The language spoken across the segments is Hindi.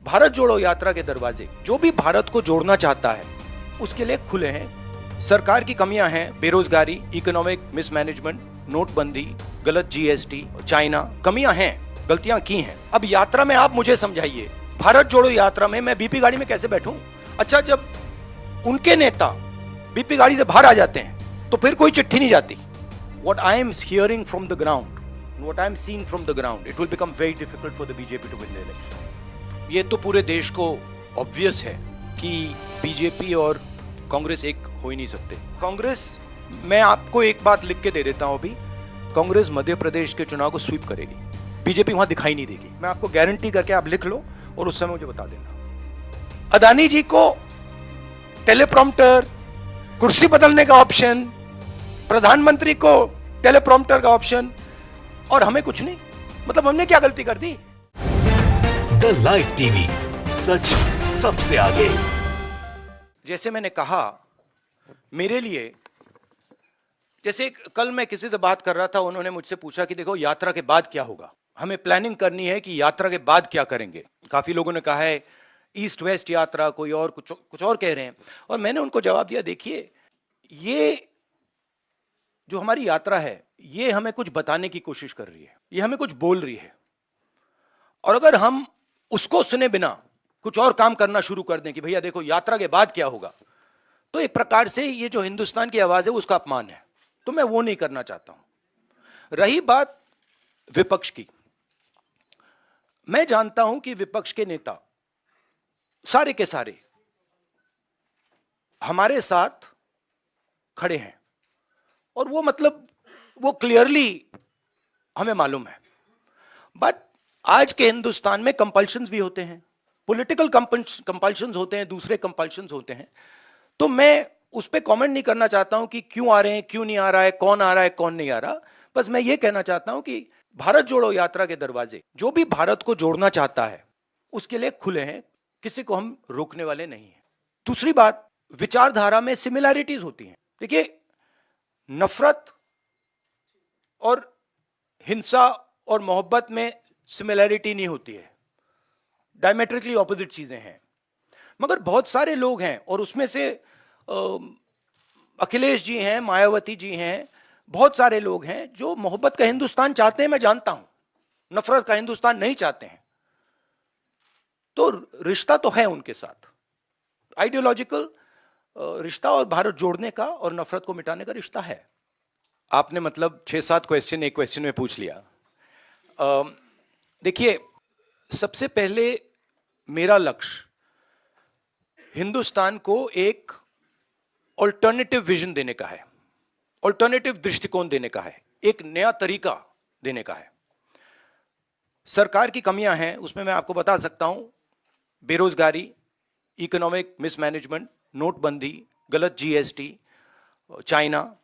भारत जोड़ो यात्रा के दरवाजे जो भी भारत को जोड़ना चाहता है उसके लिए खुले हैं। सरकार की कमियां हैं, बेरोजगारी, इकोनॉमिक मिसमैनेजमेंट, नोटबंदी, गलत जीएसटी, चाइना, कमियां हैं, गलतियां की हैं। अब यात्रा में आप मुझे समझाइए, भारत जोड़ो यात्रा में मैं बीपी गाड़ी में कैसे बैठूं? अच्छा, जब उनके नेता बीपी गाड़ी से बाहर आ जाते हैं तो फिर कोई चिट्ठी नहीं जाती। What I am hearing from the ground, what I am seeing from the ground, it will become very difficult for the BJP to win the election. ये तो पूरे देश को ऑब्वियस है कि बीजेपी और कांग्रेस एक हो ही नहीं सकते। कांग्रेस, मैं आपको एक बात लिख के दे देता हूं अभी, कांग्रेस मध्य प्रदेश के चुनाव को स्वीप करेगी, बीजेपी वहां दिखाई नहीं देगी। मैं आपको गारंटी करके, आप लिख लो और उस समय मुझे बता देना। अदानी जी को टेलीप्रॉम्प्टर, कुर्सी बदलने का ऑप्शन, प्रधानमंत्री को टेलीप्रॉम्प्टर का ऑप्शन, और हमें कुछ नहीं। मतलब हमने क्या गलती कर दी? द लाइव टीवी, सच सबसे आगे। जैसे मैंने कहा, मेरे लिए, जैसे कल मैं किसी से बात कर रहा था, उन्होंने मुझसे पूछा कि देखो यात्रा के बाद क्या होगा, हमें प्लानिंग करनी है कि यात्रा के बाद क्या करेंगे। काफी लोगों ने कहा है ईस्ट वेस्ट यात्रा, कोई और कुछ और कह रहे हैं, और मैंने उनको जवाब दिया, देखिए ये जो हमारी यात्रा है ये हमें कुछ बताने की कोशिश कर रही है, ये हमें कुछ बोल रही है, और अगर हम उसको सुने बिना कुछ और काम करना शुरू कर दें कि भैया देखो यात्रा के बाद क्या होगा, तो एक प्रकार से ये जो हिंदुस्तान की आवाज है उसका अपमान है। तो मैं वो नहीं करना चाहता हूं। रही बात विपक्ष की, मैं जानता हूं कि विपक्ष के नेता सारे के सारे हमारे साथ खड़े हैं, और वो मतलब वो क्लियरली हमें मालूम है। बट आज के हिंदुस्तान में कंपल्शंस भी होते हैं, पॉलिटिकल कंपल्शंस होते हैं, दूसरे कंपल्शंस होते हैं। तो मैं उस पर कमेंट नहीं करना चाहता हूं कि क्यों आ रहे हैं, क्यों नहीं आ रहा है, कौन आ रहा है, कौन नहीं आ रहा। बस मैं ये कहना चाहता हूं कि भारत जोड़ो यात्रा के दरवाजे जो भी भारत को जोड़ना चाहता है उसके लिए खुले हैं, किसी को हम रोकने वाले नहीं हैं। दूसरी बात, विचारधारा में सिमिलैरिटीज होती हैं। देखिए, नफरत और हिंसा और मोहब्बत में सिमिलैरिटी नहीं होती है, डायमेट्रिकली ऑपोजिट चीजें हैं। मगर बहुत सारे लोग हैं, और उसमें से अखिलेश जी हैं, मायावती जी हैं, बहुत सारे लोग हैं जो मोहब्बत का हिंदुस्तान चाहते हैं, मैं जानता हूं, नफरत का हिंदुस्तान नहीं चाहते हैं। तो रिश्ता तो है उनके साथ, आइडियोलॉजिकल रिश्ता, और भारत जोड़ने का और नफरत को मिटाने का रिश्ता है। आपने मतलब 6-7 क्वेश्चन एक क्वेश्चन में पूछ लिया। देखिए, सबसे पहले मेरा लक्ष्य हिंदुस्तान को एक ऑल्टरनेटिव विजन देने का है, ऑल्टरनेटिव दृष्टिकोण देने का है, एक नया तरीका देने का है। सरकार की कमियां हैं, उसमें मैं आपको बता सकता हूं, बेरोजगारी, इकोनॉमिक मिसमैनेजमेंट, नोटबंदी, गलत जीएसटी, चाइना,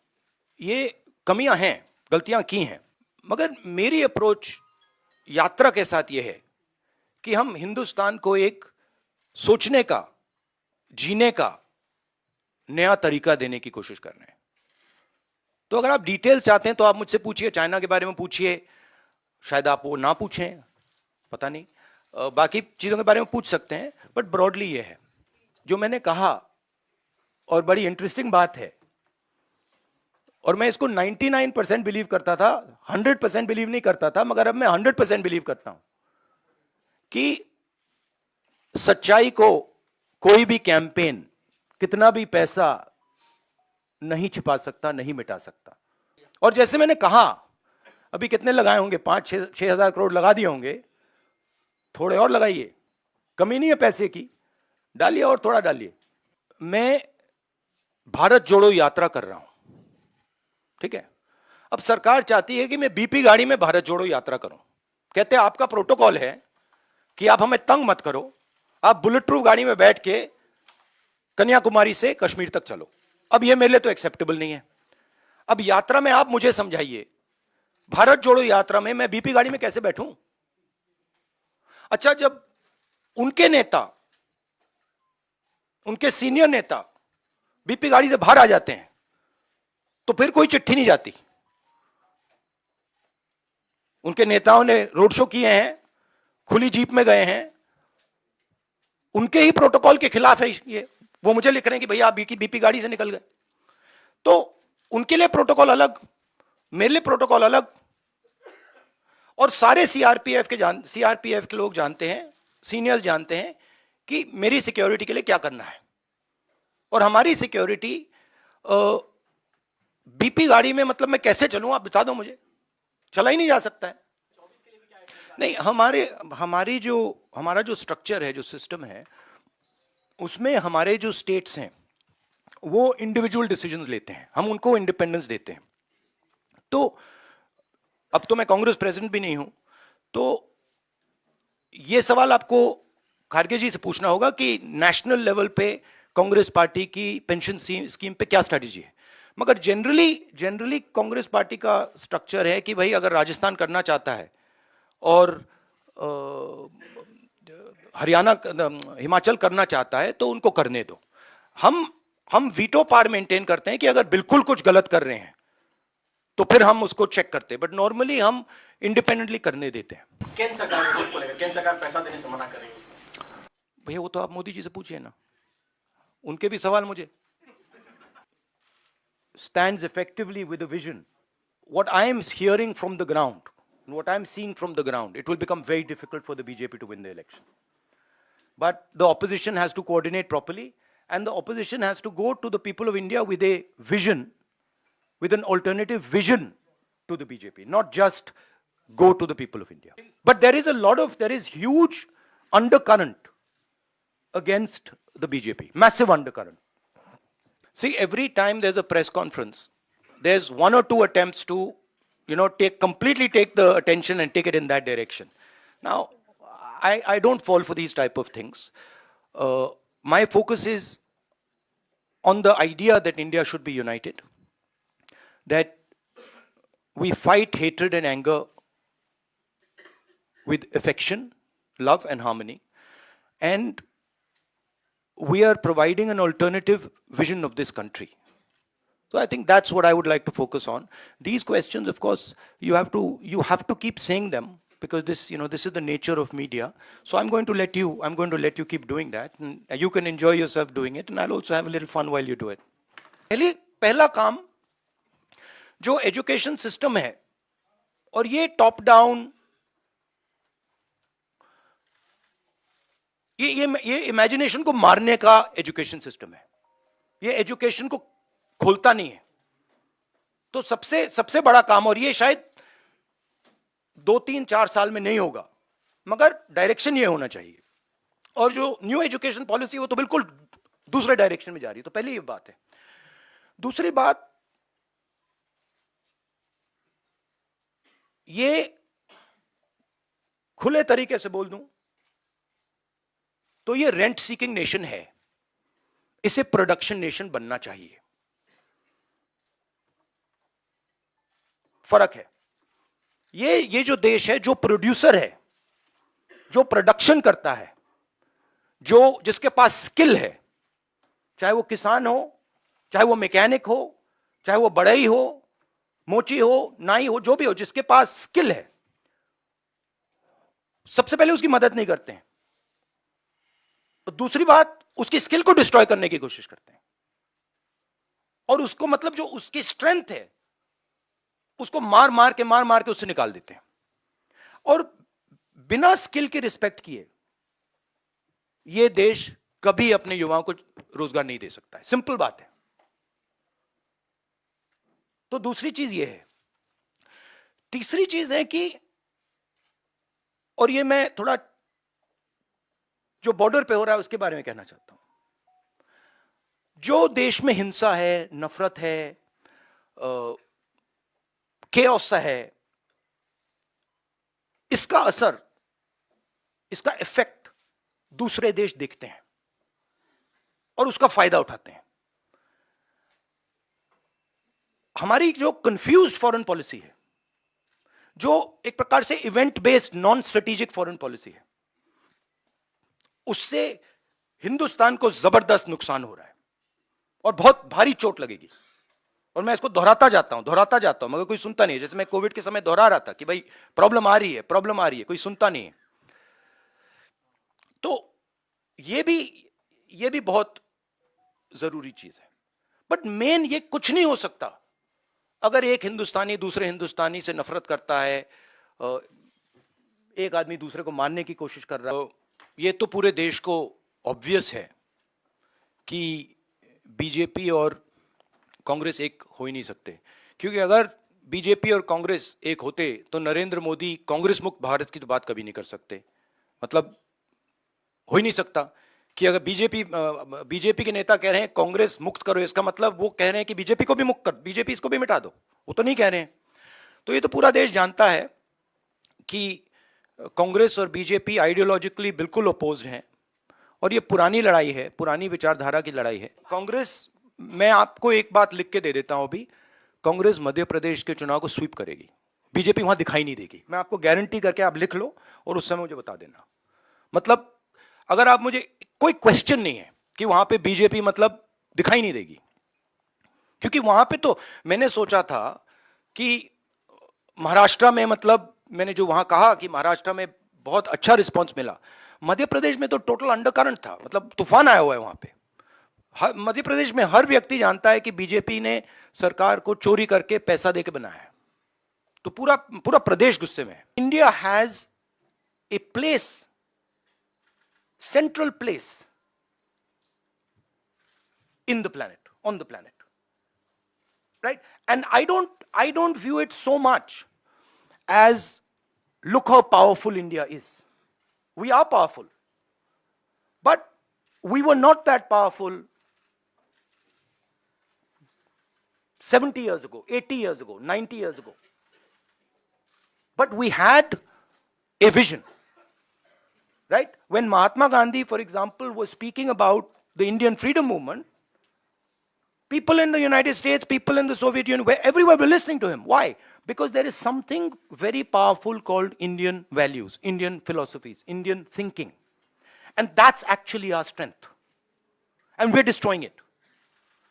ये कमियां हैं, गलतियां की हैं। मगर मेरी अप्रोच यात्रा के साथ यह है कि हम हिंदुस्तान को एक सोचने का, जीने का नया तरीका देने की कोशिश कर रहे हैं। तो अगर आप डिटेल्स चाहते हैं तो आप मुझसे पूछिए, चाइना के बारे में पूछिए, शायद आप वो ना पूछें, पता नहीं, बाकी चीजों के बारे में पूछ सकते हैं। बट ब्रॉडली ये है जो मैंने कहा, और बड़ी इंटरेस्टिंग बात है, और मैं इसको 99% बिलीव करता था, 100% बिलीव नहीं करता था, मगर अब मैं 100% बिलीव करता हूं कि सच्चाई को कोई भी कैंपेन, कितना भी पैसा नहीं छिपा सकता, नहीं मिटा सकता। और जैसे मैंने कहा, अभी कितने लगाए होंगे, 5-6 हजार करोड़ लगा दिए होंगे, थोड़े और लगाइए, कमी नहीं है पैसे की, डालिए और थोड़ा डालिए। मैं भारत जोड़ो यात्रा कर रहा हूं, ठीक है। अब सरकार चाहती है कि मैं बीपी गाड़ी में भारत जोड़ो यात्रा करूं। कहते हैं आपका प्रोटोकॉल है कि आप हमें तंग मत करो, आप बुलेट प्रूफ गाड़ी में बैठ के कन्याकुमारी से कश्मीर तक चलो। अब यह मेरे लिए तो एक्सेप्टेबल नहीं है। अब यात्रा में आप मुझे समझाइए, भारत जोड़ो यात्रा में मैं बीपी गाड़ी में कैसे बैठूं? अच्छा, जब उनके नेता, उनके सीनियर नेता बीपी गाड़ी से बाहर आ जाते हैं तो फिर कोई चिट्ठी नहीं जाती। उनके नेताओं ने रोड शो किए हैं, खुली जीप में गए हैं, उनके ही प्रोटोकॉल के खिलाफ है ये। वो मुझे लिख रहे हैं कि भैया आप बीपी गाड़ी से निकल गए, तो उनके लिए प्रोटोकॉल अलग, मेरे लिए प्रोटोकॉल अलग। और सारे सीआरपीएफ के लोग जानते हैं, सीनियर्स जानते हैं कि मेरी सिक्योरिटी के लिए क्या करना है। और हमारी सिक्योरिटी बीपी गाड़ी में, मतलब मैं कैसे चलूं आप बता दो मुझे, चला ही नहीं जा सकता है। नहीं, हमारा जो स्ट्रक्चर है, जो सिस्टम है, उसमें हमारे जो स्टेट्स हैं वो इंडिविजुअल डिसीजंस लेते हैं, हम उनको इंडिपेंडेंस देते हैं। तो अब तो मैं कांग्रेस प्रेसिडेंट भी नहीं हूं, तो ये सवाल आपको खारगे जी से पूछना होगा कि नेशनल लेवल पे कांग्रेस पार्टी की पेंशन स्कीम पे क्या स्ट्रैटेजी है। मगर जनरली कांग्रेस पार्टी का स्ट्रक्चर है कि भाई अगर राजस्थान करना चाहता है और हरियाणा, हिमाचल करना चाहता है तो उनको करने दो। हम वीटो पावर मेंटेन करते हैं कि अगर बिल्कुल कुछ गलत कर रहे हैं तो फिर हम उसको चेक करते हैं, बट नॉर्मली हम इंडिपेंडेंटली करने देते हैं। केंद्र सरकार को लेकर केंद्र सरकार पैसा देने से मना कर रही है। भैया वो तो आप मोदी जी से पूछिए ना, उनके भी सवाल मुझे। Stands effectively with a vision. What I am hearing from the ground, what I am seeing from the ground, it will become very difficult for the BJP to win the election. But the opposition has to coordinate properly, and the opposition has to go to the people of India with a vision, with an alternative vision to the BJP, not just go to the people of India. But there is huge undercurrent against the BJP, massive undercurrent. See, every time there's a press conference, there's one or two attempts to, completely take the attention and take it in that direction. Now, I don't fall for these type of things. My focus is on the idea that India should be united, that we fight hatred and anger with affection, love and harmony, and we are providing an alternative vision of this country. So I think that's what I would like to focus on. These questions, of course, you have to keep saying them, because this is the nature of media. So I'm going to let you keep doing that, and you can enjoy yourself doing it, and I'll also have a little fun while you do it. पहला काम जो एजुकेशन सिस्टम है, और ये टॉप डाउन, ये इमेजिनेशन को मारने का एजुकेशन सिस्टम है। ये एजुकेशन को खोलता नहीं है। तो सबसे बड़ा काम, और ये शायद 2-3-4 साल में नहीं होगा, मगर डायरेक्शन ये होना चाहिए। और जो न्यू एजुकेशन पॉलिसी वो तो बिल्कुल दूसरे डायरेक्शन में जा रही है। तो पहली ये बात है। दूसरी बात, ये खुले तरीके से बोल दूं तो ये रेंट सीकिंग नेशन है, इसे प्रोडक्शन नेशन बनना चाहिए। फर्क है। ये जो देश है, जो प्रोड्यूसर है, जो प्रोडक्शन करता है, जिसके पास स्किल है, चाहे वो किसान हो, चाहे वो मैकेनिक हो, चाहे वो बढ़ई हो, मोची हो, नाई हो, जो भी हो, जिसके पास स्किल है, सबसे पहले उसकी मदद नहीं करते हैं। और दूसरी बात, उसकी स्किल को डिस्ट्रॉय करने की कोशिश करते हैं, और उसको, मतलब जो उसकी स्ट्रेंथ है, उसको मार के उससे निकाल देते हैं। और बिना स्किल के रिस्पेक्ट किए यह देश कभी अपने युवाओं को रोजगार नहीं दे सकता है। सिंपल बात है। तो दूसरी चीज यह है। तीसरी चीज है कि, और ये मैं थोड़ा जो बॉर्डर पे हो रहा है उसके बारे में कहना चाहता हूं। जो देश में हिंसा है, नफरत है, केओस सा है, इसका असर, इसका इफेक्ट दूसरे देश देखते हैं और उसका फायदा उठाते हैं। हमारी जो कंफ्यूज्ड फॉरेन पॉलिसी है, जो एक प्रकार से event based non strategic foreign policy है, उससे हिंदुस्तान को जबरदस्त नुकसान हो रहा है और बहुत भारी चोट लगेगी। और मैं इसको दोहराता जाता हूं मगर कोई सुनता नहीं है। जैसे मैं कोविड के समय दोहरा रहा था कि भाई प्रॉब्लम आ रही है, कोई सुनता नहीं है। तो ये भी बहुत जरूरी चीज है। बट मेन ये कुछ नहीं हो सकता अगर एक हिंदुस्तानी दूसरे हिंदुस्तानी से नफरत करता है, एक आदमी दूसरे को मारने की कोशिश कर रहा है। ये तो पूरे देश को ऑब्वियस है कि बीजेपी और कांग्रेस एक हो ही नहीं सकते, क्योंकि अगर बीजेपी और कांग्रेस एक होते तो नरेंद्र मोदी कांग्रेस मुक्त भारत की तो बात कभी नहीं कर सकते। मतलब हो ही नहीं सकता कि अगर बीजेपी के नेता कह रहे हैं कांग्रेस मुक्त करो, इसका मतलब वो कह रहे हैं कि बीजेपी को भी मुक्त कर, बीजेपी इसको भी मिटा दो। वो तो नहीं कह रहे हैं। तो ये तो पूरा देश जानता है कि कांग्रेस और बीजेपी आइडियोलॉजिकली बिल्कुल अपोज्ड हैं और ये पुरानी लड़ाई है, पुरानी विचारधारा की लड़ाई है। कांग्रेस, मैं आपको एक बात लिख के दे देता हूं अभी, कांग्रेस मध्य प्रदेश के चुनाव को स्वीप करेगी, बीजेपी वहां दिखाई नहीं देगी। मैं आपको गारंटी करके, आप लिख लो और उस समय मुझे बता देना। मतलब अगर आप मुझे, कोई क्वेश्चन नहीं है कि वहां पे बीजेपी मतलब दिखाई नहीं देगी, क्योंकि वहां पे तो मैंने सोचा था कि महाराष्ट्र में, मतलब मैंने जो वहां कहा कि महाराष्ट्र में बहुत अच्छा रिस्पांस मिला, मध्य प्रदेश में तो टोटल अंडरकरंट था, मतलब तूफान आया हुआ है वहां पे। मध्य प्रदेश में हर व्यक्ति जानता है कि बीजेपी ने सरकार को चोरी करके पैसा देके बनाया है, तो पूरा पूरा प्रदेश गुस्से में है। India has a place, central place in the planet, on the planet, right? And I don't view it so much as, look how powerful India is. We are powerful, but we were not that powerful 70 years ago, 80 years ago, 90 years ago. But we had a vision. Right? When Mahatma Gandhi, for example, was speaking about the Indian freedom movement, people in the United States, people in the Soviet Union, everywhere were listening to him. Why? Because there is something very powerful called Indian values, Indian philosophies, Indian thinking. And that's actually our strength. And we're destroying it.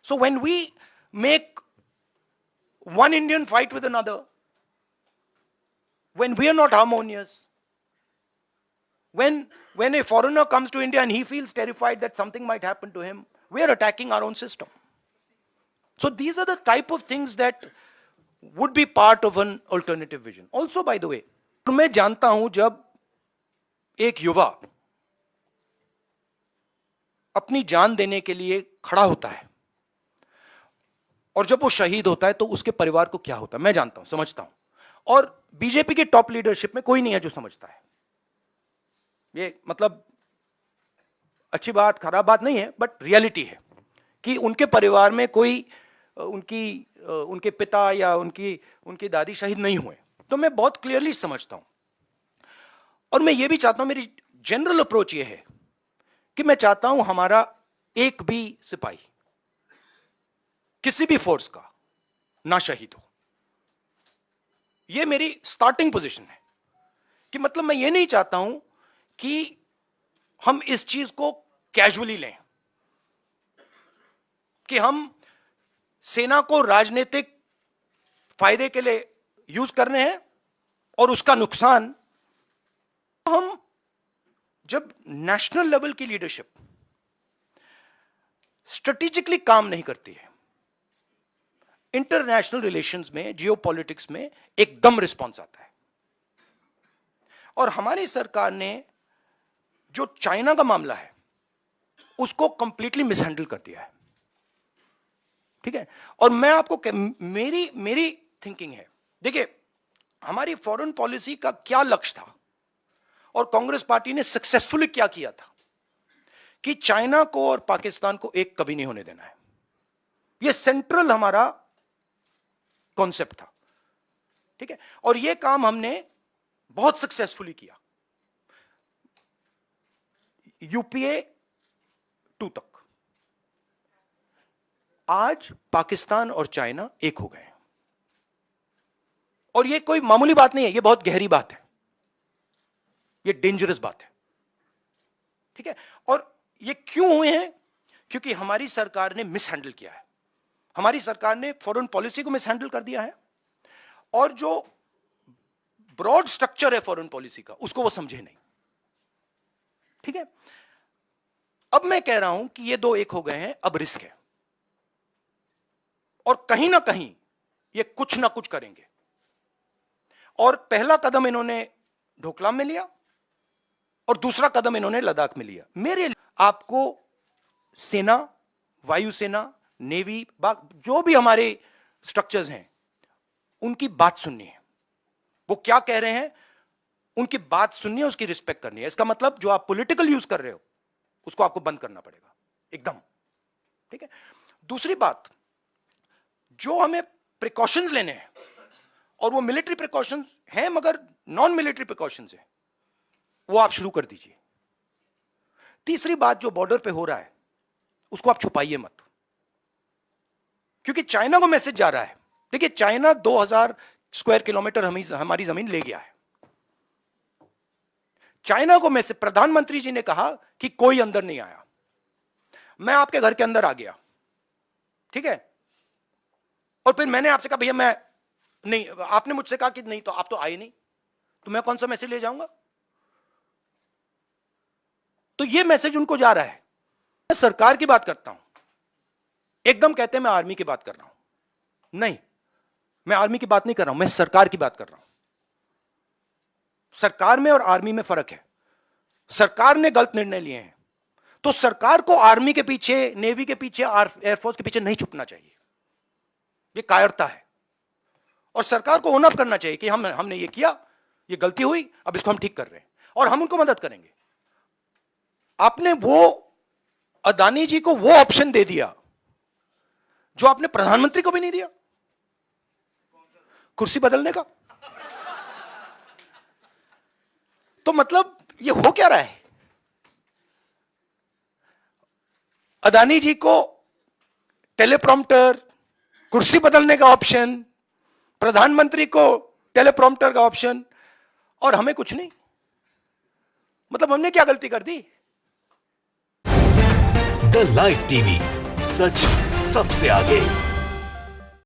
So when we make one Indian fight with another, when we are not harmonious, when a foreigner comes to India and he feels terrified that something might happen to him, we are attacking our own system. So these are the type of things that would be part of an alternative vision. Also, by the way, मैं जानता हूं जब एक युवा अपनी जान देने के लिए खड़ा होता है और जब वो शहीद होता है तो उसके परिवार को क्या होता है, मैं जानता हूं, समझता हूं। और बीजेपी के टॉप लीडरशिप में कोई नहीं है जो समझता है। ये मतलब अच्छी बात खराब बात नहीं है, बट रियलिटी है कि उनके परिवार में कोई उनके पिता या उनकी दादी शहीद नहीं हुए। तो मैं बहुत क्लियरली समझता हूं और मैं ये भी चाहता हूं, मेरी जनरल अप्रोच ये है कि मैं चाहता हूं हमारा एक भी सिपाही किसी भी फोर्स का ना शहीद हो। ये मेरी स्टार्टिंग पोजीशन है कि मतलब मैं ये नहीं चाहता हूं कि हम इस चीज को कैजुअली लें, कि हम सेना को राजनीतिक फायदे के लिए यूज कर रहे हैं और उसका नुकसान हम, जब नेशनल लेवल की लीडरशिप स्ट्रेटेजिकली काम नहीं करती है, इंटरनेशनल रिलेशंस में, जियोपॉलिटिक्स में एकदम रिस्पॉन्स आता है। और हमारी सरकार ने जो चाइना का मामला है उसको कंप्लीटली मिसहैंडल कर दिया है, ठीक है। और मैं आपको मेरी थिंकिंग है, देखिए हमारी फॉरेन पॉलिसी का क्या लक्ष्य था और कांग्रेस पार्टी ने सक्सेसफुली क्या किया था कि चाइना को और पाकिस्तान को एक कभी नहीं होने देना है। यह सेंट्रल हमारा कॉन्सेप्ट था, ठीक है। और यह काम हमने बहुत सक्सेसफुली किया, यूपीए 2 तक। आज पाकिस्तान और चाइना एक हो गए और यह कोई मामूली बात नहीं है, यह बहुत गहरी बात है, यह डेंजरस बात है, ठीक है। और ये क्यों हुए हैं? क्योंकि हमारी सरकार ने मिसहैंडल किया है, हमारी सरकार ने फॉरेन पॉलिसी को मिसहैंडल कर दिया है और जो ब्रॉड स्ट्रक्चर है फॉरेन पॉलिसी का उसको वो समझे नहीं, ठीक है। अब मैं कह रहा हूं कि ये दो एक हो गए हैं, अब रिस्क है और कहीं ना कहीं ये कुछ ना कुछ करेंगे। और पहला कदम इन्होंने डोकलाम में लिया और दूसरा कदम इन्होंने लद्दाख में लिया। मेरे आपको सेना, वायुसेना, नेवी, जो भी हमारे स्ट्रक्चर्स हैं, उनकी बात सुननी है। वो क्या कह रहे हैं उनकी बात सुननी है, उसकी रिस्पेक्ट करनी है। इसका मतलब जो आप पॉलिटिकल यूज कर रहे हो उसको आपको बंद करना पड़ेगा एकदम, ठीक है। दूसरी बात, जो हमें प्रिकॉशंस लेने हैं और वो मिलिट्री प्रिकॉशंस हैं मगर नॉन मिलिट्री प्रिकॉशंस हैं, वो आप शुरू कर दीजिए। तीसरी बात, जो बॉर्डर पे हो रहा है उसको आप छुपाइए मत, क्योंकि चाइना को मैसेज जा रहा है। देखिए, चाइना 2000 स्क्वायर किलोमीटर हमारी जमीन ले गया है। चाइना को मैसेज, प्रधानमंत्री जी ने कहा कि कोई अंदर नहीं आया, मैं आपके घर के अंदर आ गया, ठीक है। और फिर मैंने आपसे कहा भैया मैं नहीं, आपने मुझसे कहा कि नहीं, तो आप तो आए नहीं, तो मैं कौन सा मैसेज ले जाऊंगा? तो ये मैसेज उनको जा रहा है। मैं सरकार की बात करता हूं, एकदम कहते हैं मैं आर्मी की बात कर रहा हूं। नहीं, मैं आर्मी की बात नहीं कर रहा हूं, मैं सरकार की बात कर रहा हूं। सरकार में और आर्मी में फर्क है। सरकार ने गलत निर्णय लिए हैं तो सरकार को आर्मी के पीछे, नेवी के पीछे, एयरफोर्स के पीछे नहीं छुपना चाहिए, ये कायरता है। और सरकार को ओन अप करना चाहिए कि हमने ये किया, ये गलती हुई, अब इसको हम ठीक कर रहे हैं और हम उनको मदद करेंगे। आपने वो अदानी जी को वो ऑप्शन दे दिया जो आपने प्रधानमंत्री को भी नहीं दिया, कुर्सी बदलने का। तो मतलब ये हो क्या रहा है? अदानी जी को टेलीप्रॉम्प्टर, कुर्सी बदलने का ऑप्शन, प्रधानमंत्री को टेलीप्रॉम्प्टर का ऑप्शन, और हमें कुछ नहीं। मतलब हमने क्या गलती कर दी? द लाइव टीवी, सच सबसे आगे।